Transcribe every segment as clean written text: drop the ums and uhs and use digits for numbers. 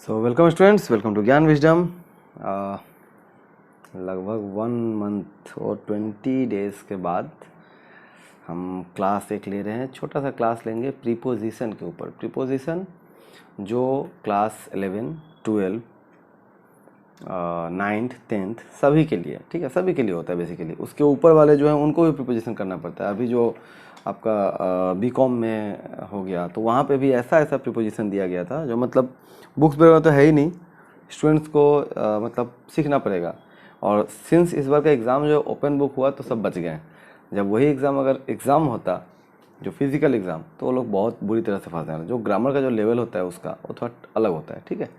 So welcome students, welcome to Gyan wisdom. लगभग 1 month और 20 days के बाद हम क्लास एक ले रहे हैं। छोटा सा क्लास लेंगे प्रीपोजिशन के ऊपर। प्रीपोजिशन जो क्लास 11, 12, 9th 10th सभी के लिए, ठीक है, सभी के लिए होता है बेसिकली। उसके ऊपर वाले जो हैं उनको भी प्रीपोजिशन करना पड़ता है। अभी जो आपका बीकॉम में हो गया तो वहाँ पे भी ऐसा प्रीपोजिशन दिया गया था जो मतलब बुक्स वगैरह तो है ही नहीं, स्टूडेंट्स को मतलब सीखना पड़ेगा। और सिंस इस बार का एग्ज़ाम जो ओपन बुक हुआ तो सब बच गए। जब वही एग्ज़ाम अगर एग्ज़ाम होता जो फिज़िकल एग्ज़ाम तो वो लोग बहुत बुरी तरह से फंस जाते हैं। जो ग्रामर का जो लेवल होता है उसका वो थोड़ा अलग होता है, ठीक है।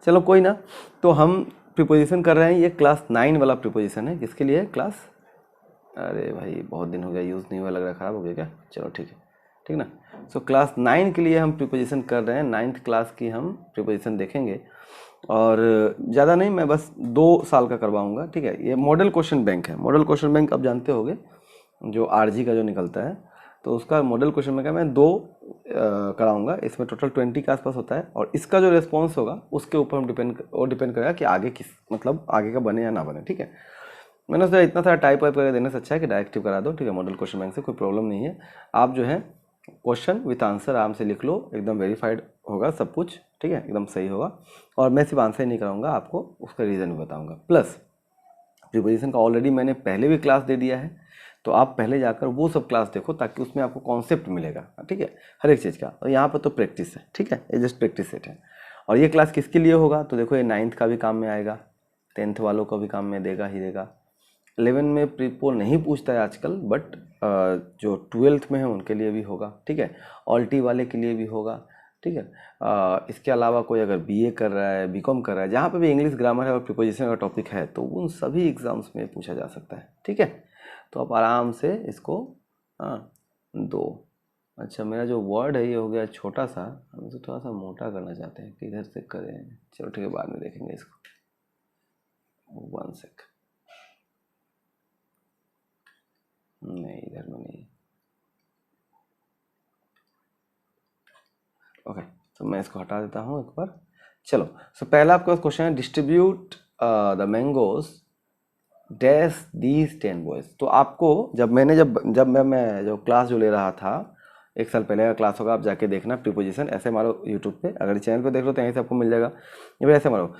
चलो कोई ना, तो हम प्रीपोजिशन कर रहे हैं। ये क्लास 9 वाला प्रीपोजिशन है। किसके लिए? क्लास, अरे भाई बहुत दिन हो गया यूज़ नहीं हुआ, लग रहा है ख़राब हो गया क्या? चलो ठीक है, ठीक ना। सो क्लास 9 के लिए हम प्रीपोजिशन कर रहे हैं। 9th क्लास की हम प्रीपोजिशन देखेंगे और ज़्यादा नहीं, मैं बस 2 साल का करवाऊंगा, ठीक है। ये मॉडल क्वेश्चन बैंक है। मॉडल क्वेश्चन बैंक आप जानते होंगे, जो आरजी का जो निकलता है तो उसका मॉडल क्वेश्चन बैंक है। मैं 2 कराऊंगा। इसमें टोटल 20 के आसपास होता है और इसका जो रिस्पॉन्स होगा उसके ऊपर हम डिपेंड करेगा कि आगे किस मतलब आगे का बने या ना बने, ठीक है। मैंने सोचा इतना सारा टाइप वाइप करके देने से अच्छा है कि डायरेक्टिव करा दो, ठीक है। मॉडल क्वेश्चन बैंक से कोई प्रॉब्लम नहीं है। आप जो है क्वेश्चन विथ आंसर आराम से लिख लो, एकदम वेरीफाइड होगा सब कुछ, ठीक है, एकदम सही होगा। और मैं सिर्फ आंसर ही नहीं कराऊंगा, आपको उसका रीज़न भी बताऊंगा। प्लस प्रीपोजिशन का ऑलरेडी मैंने पहले भी क्लास दे दिया है, तो आप पहले जाकर वो सब क्लास देखो ताकि उसमें आपको कॉन्सेप्ट मिलेगा, ठीक है, हर एक चीज़ का। और यहाँ पर तो प्रैक्टिस है, ठीक है, ये जस्ट प्रैक्टिस सेट है। और ये क्लास किसके लिए होगा तो देखो, ये 9th का भी काम में आएगा, 10th वालों को भी काम में देगा ही देगा। 11 में प्रीपो नहीं पूछता है आजकल, बट जो 12th में है उनके लिए भी होगा, ठीक है। ऑल्टी वाले के लिए भी होगा, ठीक है। इसके अलावा कोई अगर बीए कर रहा है, बीकॉम कर रहा है, जहाँ पे भी इंग्लिश ग्रामर है और प्रीपोजिशन का टॉपिक है तो उन सभी एग्जाम्स में पूछा जा सकता है, ठीक है। तो आप आराम से इसको दो। अच्छा, मेरा जो वर्ड है ये हो गया छोटा सा, हम इसे थोड़ा सा मोटा करना चाहते हैं, किधर से करें? चलो ठीक है, बाद में देखेंगे इसको। 1 सेक, नहीं इधर में नहीं। ओके, तो मैं इसको हटा देता हूँ एक बार। चलो, सो पहला आपके पास क्वेश्चन है, distribute the mangoes dash these 10 boys. तो आपको जब मैं जो क्लास जो ले रहा था 1 साल पहले का क्लास होगा, आप जाके देखना। प्रीपोजिशन ऐसे मारो यूट्यूब पे, अगर चैनल पे देख लो तो यहीं से आपको मिल जाएगा। ये भी ऐसे मारो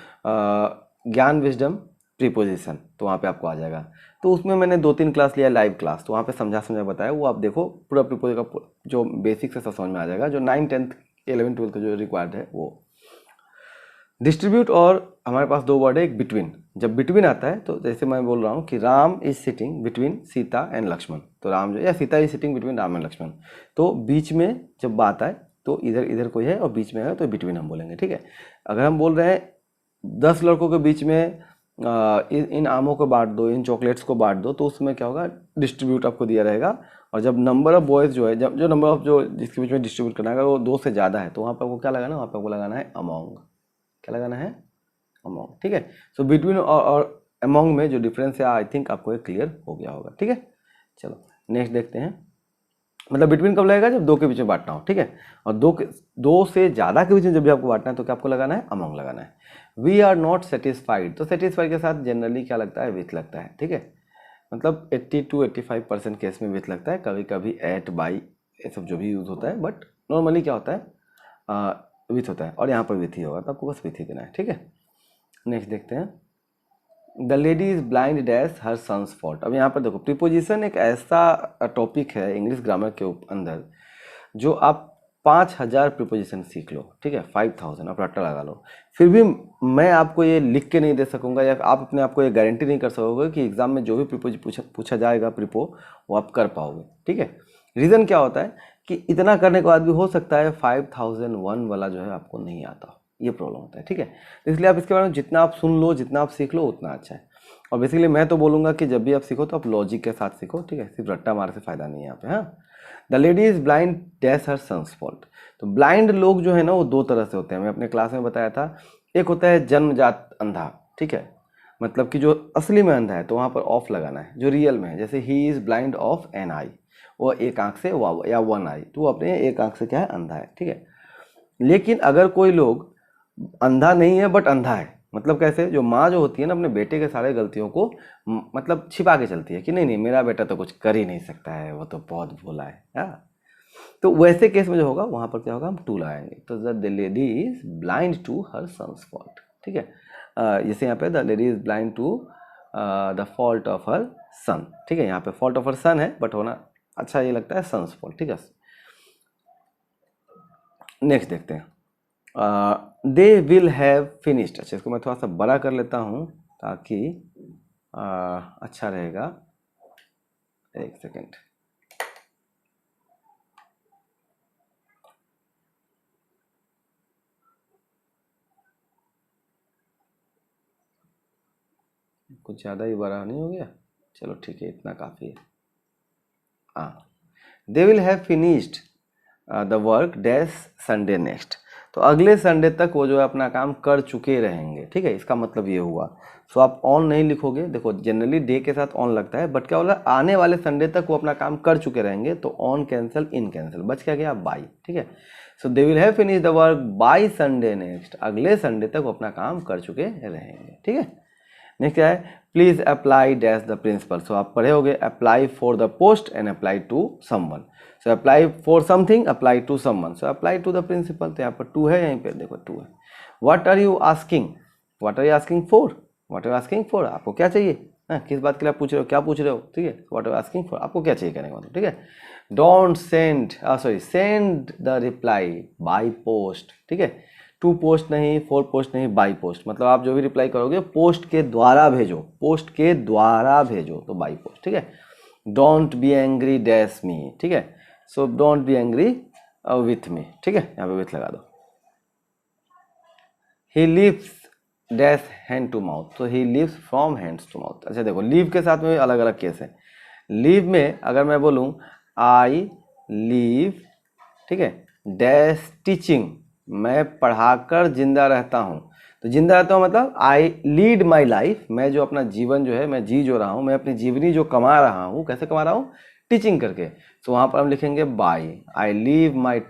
ज्ञान विजडम प्रीपोजिशन, तो वहाँ पे आपको आ जाएगा। तो उसमें मैंने 2-3 क्लास लिया, लाइव क्लास, तो वहाँ पे समझा बताया, वो आप देखो। पूरा प्रीपोजिशन का जो बेसिक से सब समझ में आ जाएगा। जो 9, 10, 11, 12 का जो रिक्वायर्ड है वो डिस्ट्रीब्यूट। और हमारे पास 2 वर्ड है, एक बिटवीन। जब बिटवीन आता है तो जैसे मैं बोल रहा हूँ कि Ram is sitting between Sita and Lakshman, तो राम जो या Sita is sitting between Ram and Lakshman, तो बीच में जब बात आए तो इधर कोई है और बीच में है तो बिटवीन हम बोलेंगे, ठीक है। अगर हम बोल रहे हैं 10 लड़कों के बीच में इन आमों को बांट दो, इन चॉकलेट्स को बांट दो, तो उसमें क्या होगा, डिस्ट्रीब्यूट आपको दिया रहेगा। और जब नंबर ऑफ बॉयज़ जो है, जब जो नंबर ऑफ जो जिसके बीच में डिस्ट्रीब्यूट करना है वो 2 से ज़्यादा है, तो वहाँ पर आपको क्या लगाना है, वहाँ पर आपको लगाना है अमॉन्ग। क्या लगाना है? अमॉन्ग, ठीक है। सो बिटवीन और अमॉन्ग में जो डिफरेंस है, आई थिंक आपको ये क्लियर हो गया होगा, ठीक है। चलो नेक्स्ट देखते हैं। मतलब बिटवीन कब लगेगा? जब 2 के बीच में बांटना हो, ठीक है। और 2 से ज़्यादा के बीच में जब भी आपको बांटना है तो क्या आपको लगाना है? अमॉन्ग लगाना है। वी आर नॉट सेटिस्फाइड, तो सेटिस्फाइड के साथ जनरली क्या लगता है? विथ लगता है, ठीक है। मतलब 80 to 85% केस में विथ लगता है, कभी कभी एट, बाई, ये सब जो भी यूज़ होता है, बट नॉर्मली क्या होता है, विथ होता है। और यहाँ पर विथ ही होगा, तो आपको बस विथ ही देना है, ठीक है। नेक्स्ट देखते हैं। The lady is blind dash her son's fault. अब यहाँ पर देखो, प्रीपोजिशन एक ऐसा टॉपिक है इंग्लिश ग्रामर के अंदर जो आप 5000 प्रीपोजिशन सीख लो, ठीक है, 5000 आप रट्टा लगा लो, फिर भी मैं आपको ये लिख के नहीं दे सकूंगा, या आप अपने आप को ये गारंटी नहीं कर सकोगे कि एग्जाम में जो भी पूछा जाएगा प्रीपो वो आप कर पाओगे, ठीक है। रीज़न क्या होता है कि इतना करने के बाद भी हो सकता है 5001 वाला जो है आपको नहीं आता, ये प्रॉब्लम होता है, ठीक है। तो इसलिए आप इसके बारे में जितना आप सुन लो, जितना आप सीख लो उतना अच्छा है। और बेसिकली मैं तो बोलूँगा कि जब भी आप सीखो तो आप लॉजिक के साथ सीखो, ठीक है, सिर्फ रट्टा मार से फ़ायदा नहीं है यहाँ पे। हाँ, the lady is blind dash her son's fault. तो ब्लाइंड लोग जो है ना वो 2 तरह से होते हैं, मैं अपने क्लास में बताया था। एक होता है जन्मजात अंधा, ठीक है, मतलब कि जो असली में अंधा है तो वहाँ पर ऑफ लगाना है। जो रियल में है, जैसे he is blind of an eye, वो एक आंख से या 1 आई, तो वो अपने एक आंख से क्या है, अंधा है, ठीक है। लेकिन अगर कोई लोग अंधा नहीं है बट अंधा है। मतलब कैसे, जो माँ जो होती है ना अपने बेटे के सारे गलतियों को मतलब छिपा के चलती है कि नहीं नहीं मेरा बेटा तो कुछ कर ही नहीं सकता है, वो तो बहुत भोला है। हाँ, तो वैसे केस में जो होगा वहां पर क्या होगा, हम टू लगाएंगे। तो the lady is blind to her son's fault. ठीक है, जैसे यहाँ पे the lady is blind to the fault of her son. ठीक है, यहाँ पे फॉल्ट ऑफ हर सन है बट होना अच्छा ये लगता है सन्स फॉल्ट। ठीक है, नेक्स्ट देखते हैं। दे विल हैव फिनिश्ड। अच्छा, इसको मैं थोड़ा सा बड़ा कर लेता हूँ ताकि अच्छा रहेगा। एक सेकेंड। कुछ ज़्यादा ही बड़ा नहीं हो गया, चलो ठीक है, इतना काफ़ी है। हाँ, दे will have finished the work dash Sunday next. तो अगले संडे तक वो जो है अपना काम कर चुके रहेंगे। ठीक है, इसका मतलब ये हुआ। सो आप ऑन नहीं लिखोगे, देखो जनरली डे के साथ ऑन लगता है बट क्या बोला, आने वाले संडे तक वो अपना काम कर चुके रहेंगे। तो ऑन कैंसिल, इन कैंसिल, बच क्या गया बाई। ठीक है, so they will have finish the work by Sunday next. अगले संडे तक वो अपना काम कर चुके रहेंगे। ठीक है, नेक्स्ट क्या है, please apply dash the principal. So आप पढ़े होगे apply for the post and apply to someone. So apply for something, apply to someone, so apply to the principal. तो यहाँ पर टू है, यहीं पे देखो टू है। What are you asking, what are you asking for, what are you asking for, आपको क्या चाहिए, किस बात के लिए आप पूछ रहे हो, क्या पूछ रहे हो। ठीक है, what are you asking for, आपको क्या चाहिए कहने का मतलब। ठीक है, don't send, sorry send the reply by post. ठीक है, टू पोस्ट नहीं, फोर पोस्ट नहीं, बाई पोस्ट। मतलब आप जो भी रिप्लाई करोगे पोस्ट के द्वारा भेजो, पोस्ट के द्वारा भेजो, तो बाई पोस्ट। ठीक है, don't be angry dash me. ठीक है, so don't be angry with me. ठीक है, यहाँ पे विथ लगा दो। He lives dash hand to mouth, तो he lives from hands to mouth. अच्छा देखो, लीव के साथ में अलग अलग केस है। लीव में अगर मैं बोलूँ आई लीव, ठीक है, डैश टीचिंग, मैं पढ़ाकर जिंदा रहता हूँ। तो जिंदा रहता हूँ मतलब आई लीड माई लाइफ, मैं जो अपना जीवन जो है मैं जी जो रहा हूँ, मैं अपनी जीवनी जो कमा रहा हूँ, कैसे कमा रहा हूँ, टीचिंग करके। तो वहाँ पर हम लिखेंगे by, I live my,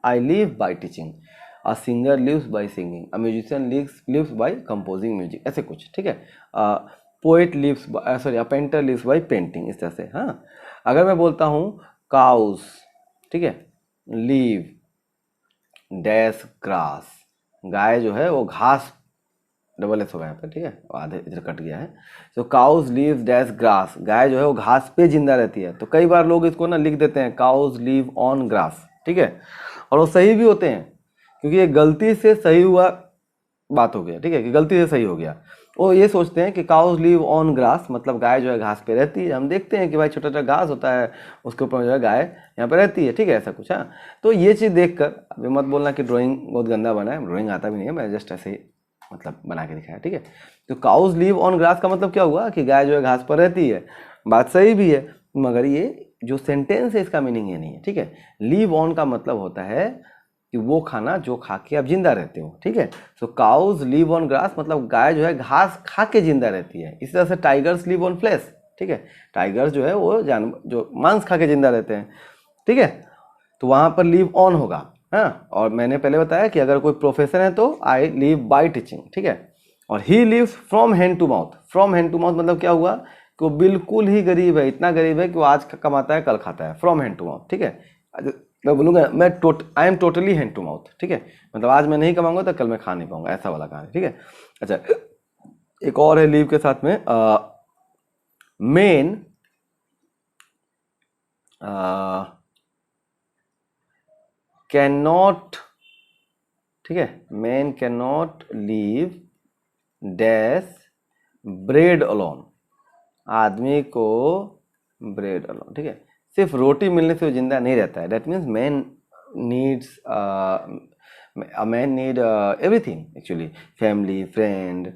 I live by teaching. A singer lives by singing, a musician lives by composing music, ऐसे कुछ। ठीक है, poet lives, sorry a painter lives by painting, इस तरह से। हाँ, अगर मैं बोलता हूँ काउस, ठीक है, लीव डैश ग्रास, गाय जो है वो घास, डबल एस होगा यहाँ पे। ठीक है, आधे इधर कट गया है। तो काउज लीव डैश ग्रास, गाय जो है वो घास पे जिंदा रहती है। तो कई बार लोग इसको ना लिख देते हैं काउज लीव ऑन ग्रास। ठीक है, और वो सही भी होते हैं क्योंकि ये गलती से सही हुआ बात हो गया। ठीक है, कि गलती से सही हो गया। वो ये सोचते हैं कि काउज लीव ऑन ग्रास मतलब गाय जो है घास पे रहती है। हम देखते हैं कि भाई छोटा छोटा घास होता है, उसके ऊपर जो है गाय यहाँ पे रहती है। ठीक है, ऐसा कुछ। हाँ, तो ये चीज़ देखकर अभी मत बोलना कि ड्राइंग बहुत गंदा बना है, ड्राइंग आता भी नहीं है, मैं जस्ट ऐसे ही मतलब बना के दिखाया। ठीक है, तो काउज लीव ऑन ग्रास का मतलब क्या हुआ कि गाय जो है घास पर रहती है, बात सही भी है, मगर ये जो सेंटेंस है इसका मीनिंग ये नहीं है। ठीक है, लीव ऑन का मतलब होता है कि वो खाना जो खा के आप जिंदा रहते हो। ठीक है, सो काउज लिव ऑन ग्रास मतलब गाय जो है घास खा के जिंदा रहती है। इसी तरह से टाइगर्स लिव ऑन फ्लैश। ठीक है, टाइगर्स जो है वो जानवर जो मांस खा के जिंदा रहते हैं। ठीक है, तो वहां पर लिव ऑन होगा। हाँ, और मैंने पहले बताया कि अगर कोई प्रोफेशन है तो आई लिव बाय टीचिंग। ठीक है, और he lives from hand to mouth. From hand to mouth मतलब क्या हुआ कि वो बिल्कुल ही गरीब है, इतना गरीब है कि वो आज कमाता है कल खाता है, फ्रॉम हैंड टू माउथ। ठीक है, मैं बोलूँगा मैं I am totally hand to mouth. ठीक है, मतलब आज मैं नहीं कमाऊंगा तो कल मैं खा नहीं पाऊंगा, ऐसा वाला कहानी। ठीक है, अच्छा एक और है लीव के साथ में मेन कैन नॉट, ठीक है, man can not leave dash bread alone, आदमी को ब्रेड अलोन। ठीक है, सिर्फ रोटी मिलने से वो जिंदा नहीं रहता है। That means man needs, man need everything actually, family, friend,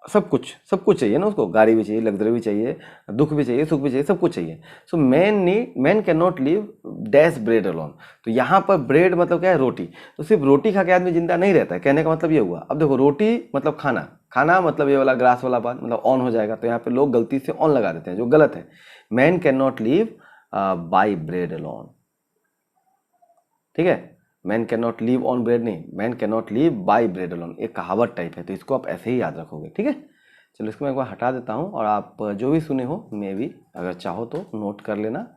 सब कुछ चाहिए ना उसको, गाड़ी भी चाहिए, लग्जरी भी चाहिए, दुख भी चाहिए, सुख भी चाहिए, सब कुछ चाहिए। So man can not live dash bread alone. तो यहाँ पर ब्रेड मतलब क्या है, रोटी। तो सिर्फ रोटी खा के आदमी जिंदा नहीं रहता है, कहने का मतलब ये हुआ। अब देखो रोटी मतलब खाना, खाना मतलब ये वाला ग्रास वाला बात मतलब ऑन हो जाएगा। तो यहाँ पे लोग गलती से ऑन लगा देते हैं जो गलत है। Man can not live by bread alone. ठीक है, man can not live on bread नहीं, man can not live by bread alone, एक कहावत टाइप है, तो इसको आप ऐसे ही याद रखोगे, ठीक है। चलो इसको मैं एक बार हटा देता हूँ, और आप जो भी सुने हो मे भी अगर चाहो तो नोट कर लेना,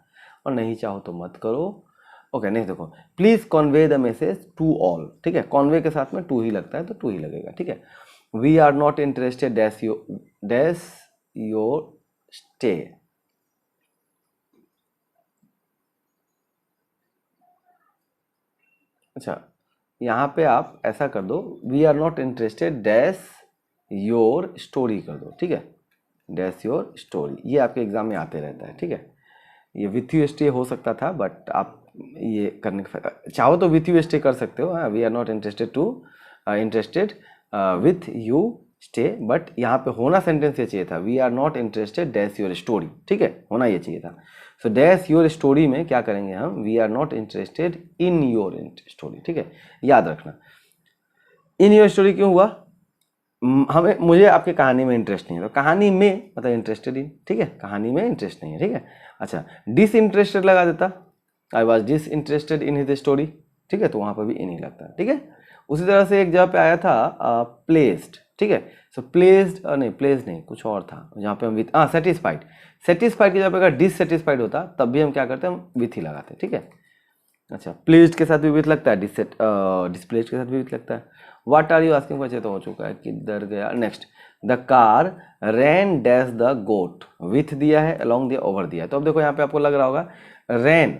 और नहीं चाहो तो मत करो। ओके, नहीं देखो, please convey the message to all, ठीक है, कॉन्वे के साथ में टू ही लगता है तो टू ही लगेगा, ठीक है। We are not interested dash your stay. अच्छा, यहाँ पे आप ऐसा कर दो, we are not interested dash your story कर दो, ठीक है, डैश योर स्टोरी, ये आपके एग्जाम में आते रहता है, ठीक है। ये विथ यू स्टे हो सकता था, बट आप ये करने का चाहो तो विथ यू स्टे कर सकते हो। हाँ, we are not interested with you stay, but यहाँ पे होना सेंटेंस ये चाहिए था, we are not interested dash your story, ठीक है, होना ये चाहिए था। सो डैश योर स्टोरी में क्या करेंगे हम, we are not interested in your story, ठीक है, याद रखना। इन योर स्टोरी क्यों हुआ, मुझे आपकी कहानी में इंटरेस्ट नहीं है, तो कहानी में मतलब इंटरेस्टेड इन, ठीक है, कहानी में इंटरेस्ट नहीं है, ठीक है। अच्छा, डिसइंटरेस्टेड लगा देता, I was disinterested in his story, ठीक है, तो वहाँ पर भी इन ही लगता है, ठीक है। उसी तरह से एक जगह पे आया था प्लेस्ड, ठीक है, सो प्लेस्ड नहीं, प्लेस्ड नहीं, कुछ और था जहाँ पे हम विथ सेटिस्फाइड, सेटिस्फाइड की जगह पे अगर डिससेटिस्फाइड होता तब भी हम क्या करते हैं, हम विथ ही लगाते हैं, ठीक है। अच्छा, प्लेस्ड के साथ भी विथ लगता है, डिस्प्लेस्ड के साथ भी विथ लगता है। व्हाट आर यू आस्किंग बच्चे तो हो चुका है, किधर गया next, the car ran dash the goat, with दिया है, अलोंग दिया, ओवर दिया है, तो अब देखो यहाँ पे आपको लग रहा होगा ran,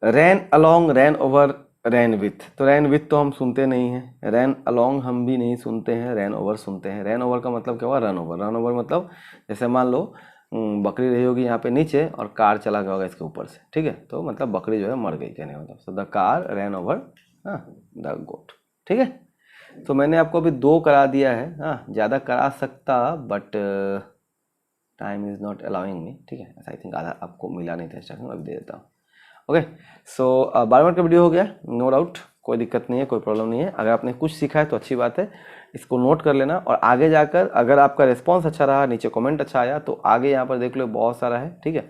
ran along, ran over, ran with, तो रैन विथ तो हम सुनते नहीं हैं, रैन अलोंग हम भी नहीं सुनते हैं, रैन ओवर सुनते हैं। रैन ओवर का मतलब क्या हुआ, रन ओवर, रन ओवर मतलब जैसे मान लो बकरी रही होगी यहाँ पे नीचे और कार चला गया होगा इसके ऊपर से, ठीक है, तो मतलब बकरी जो है मर गई कहने मतलब, so the car ran over the goat, ठीक है। तो मैंने आपको अभी 2 करा दिया है, हाँ ज़्यादा करा सकता but time is not allowing मी, ठीक है, आई थिंक आधा आपको मिला नहीं था स्टार्टिंग में, अभी दे देता हूँ। ओके, सो 12 मिनट का वीडियो हो गया, नो डाउट, कोई दिक्कत नहीं है, कोई प्रॉब्लम नहीं है। अगर आपने कुछ सीखा है तो अच्छी बात है, इसको नोट कर लेना, और आगे जाकर अगर आपका रिस्पॉन्स अच्छा रहा, नीचे कमेंट अच्छा आया, तो आगे यहाँ पर देख लो बहुत सारा है, ठीक है,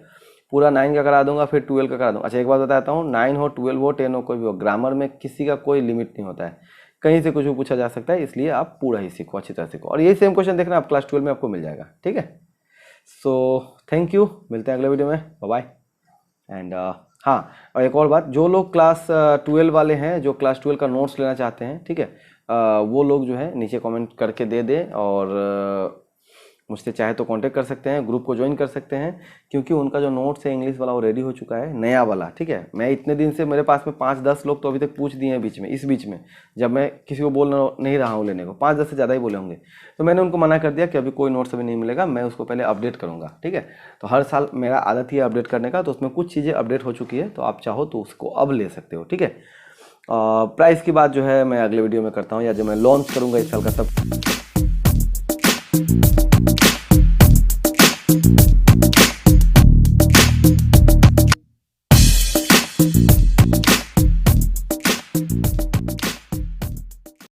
पूरा 9 का करा दूंगा, फिर 12 का करा दूंगा। अच्छा, एक बात बताता हूँ, 9 हो, 12 हो, 10 हो, कोई भी हो, ग्रामर में किसी का कोई लिमिट नहीं होता है, कहीं से कुछ भी पूछा जा सकता है, इसलिए आप पूरा ही सीखो, अच्छी तरह सीखो, और यही सेम क्वेश्चन देखना आप क्लास 12 में आपको मिल जाएगा, ठीक है। सो थैंक यू, मिलते हैं अगले वीडियो में, बाय बाय। एंड हाँ, और एक और बात, जो लोग क्लास 12 वाले हैं, जो क्लास 12 का नोट्स लेना चाहते हैं, ठीक है, वो लोग जो है नीचे कमेंट करके दे दें, और मुझसे चाहे तो कांटेक्ट कर सकते हैं, ग्रुप को ज्वाइन कर सकते हैं, क्योंकि उनका जो नोट्स है इंग्लिश वाला वो रेडी हो चुका है, नया वाला, ठीक है। मैं इतने दिन से मेरे पास में 5-10 लोग तो अभी तक पूछ दिए हैं बीच में, इस बीच में जब मैं किसी को बोल नहीं रहा हूँ लेने को, 5-10 से ज़्यादा ही बोले होंगे, तो मैंने उनको मना कर दिया कि अभी कोई नोट्स अभी नहीं मिलेगा, मैं उसको पहले अपडेट करूँगा, ठीक है। तो हर साल मेरा आदत ही है अपडेट करने का, तो उसमें कुछ चीज़ें अपडेट हो चुकी है, तो आप चाहो तो उसको अब ले सकते हो, ठीक है। प्राइस की बात जो है मैं अगले वीडियो में करता हूँ, या जो मैं लॉन्च करूँगा इस साल का, तब